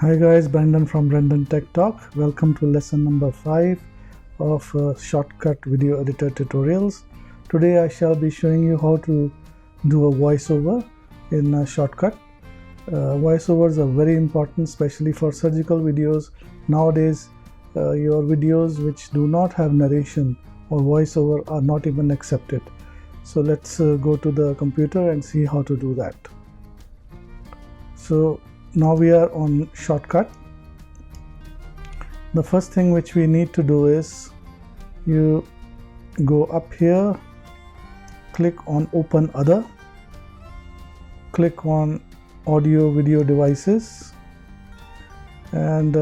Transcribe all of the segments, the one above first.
Hi guys, Brandon from Brandon Tek Tak. Welcome to lesson number 5 of Shotcut Video Editor tutorials. Today I shall be showing you how to do a voiceover in Shotcut. Voiceovers are very important, especially for surgical videos. Nowadays, your videos which do not have narration or voiceover are not even accepted. So let's go to the computer and see how to do that. So now we are on Shotcut. The first thing which we need to do is you go up here, click on Open Other, click on Audio Video Devices, and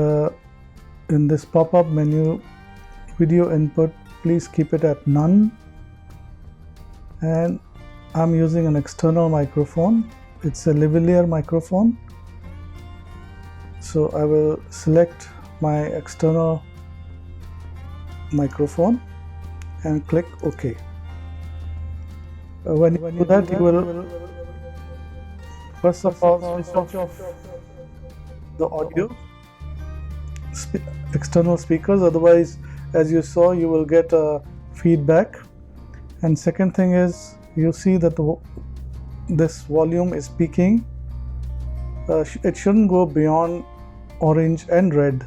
in this pop-up menu, video input, please keep it at none. And I'm using an external microphone. It's a lavalier microphone. So I will select my external microphone and click OK. When you do that, you will first of all switch off the audio external speakers, otherwise, as you saw, you will get a feedback. And second thing is, you see that this volume is peaking. It shouldn't go beyond orange and red.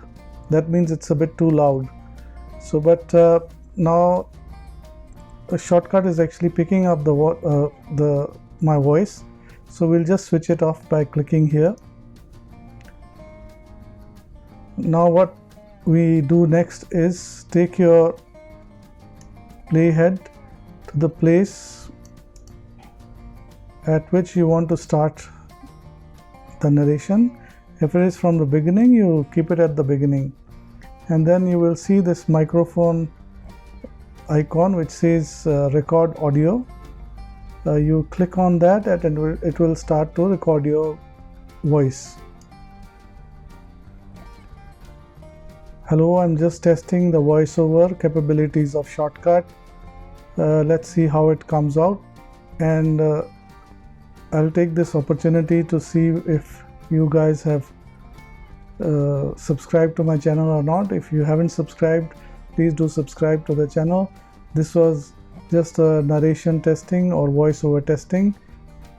That means it's a bit too loud. So but now the Shotcut is actually picking up my voice, so we'll just switch it off by clicking here. Now what we do next is take your playhead to the place at which you want to start the narration. If it is from the beginning, you keep it at the beginning, and then you will see this microphone icon which says record audio. You click on that and it will start to record your voice. Hello, I'm just testing the voiceover capabilities of Shotcut. Let's see how it comes out, and I'll take this opportunity to see if you guys have subscribed to my channel or not. If you haven't subscribed, please do subscribe to the channel. This was just a narration testing or voiceover testing.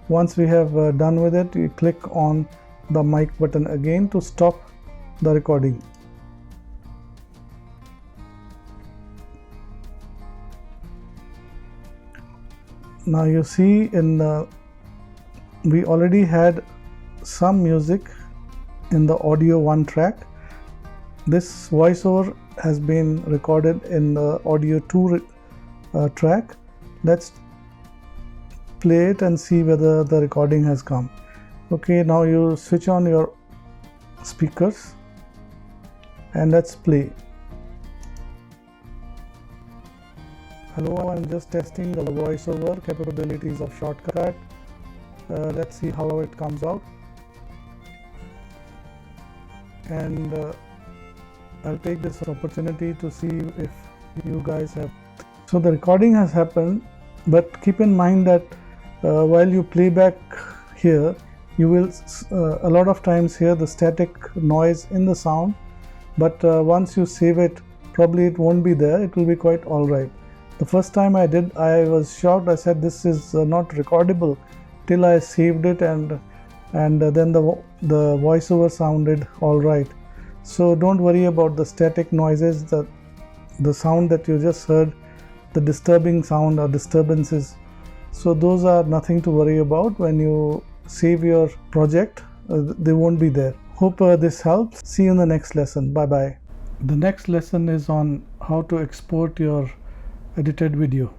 Once we have done with it, you click on the mic button again to stop the recording. Now you see we already had some music in the audio 1 track. This voiceover has been recorded in the audio 2 track. Let's play it and see whether the recording has come. Okay, now you switch on your speakers and let's play. Hello, I'm just testing the voiceover capabilities of Shotcut. Let's see how it comes out. And I'll take this opportunity to see if you guys have. So the recording has happened, but keep in mind that while you play back here, you will a lot of times hear the static noise in the sound, but once you save it, probably it won't be there. It will be quite alright. The first time I did, I was shocked. I said this is not recordable, till I saved it, and then the voiceover sounded alright. So don't worry about the static noises, the sound that you just heard, the disturbing sound or disturbances. So those are nothing to worry about. When you save your project, they won't be there. Hope this helps. See you in the next lesson. Bye bye. The next lesson is on how to export your edited video.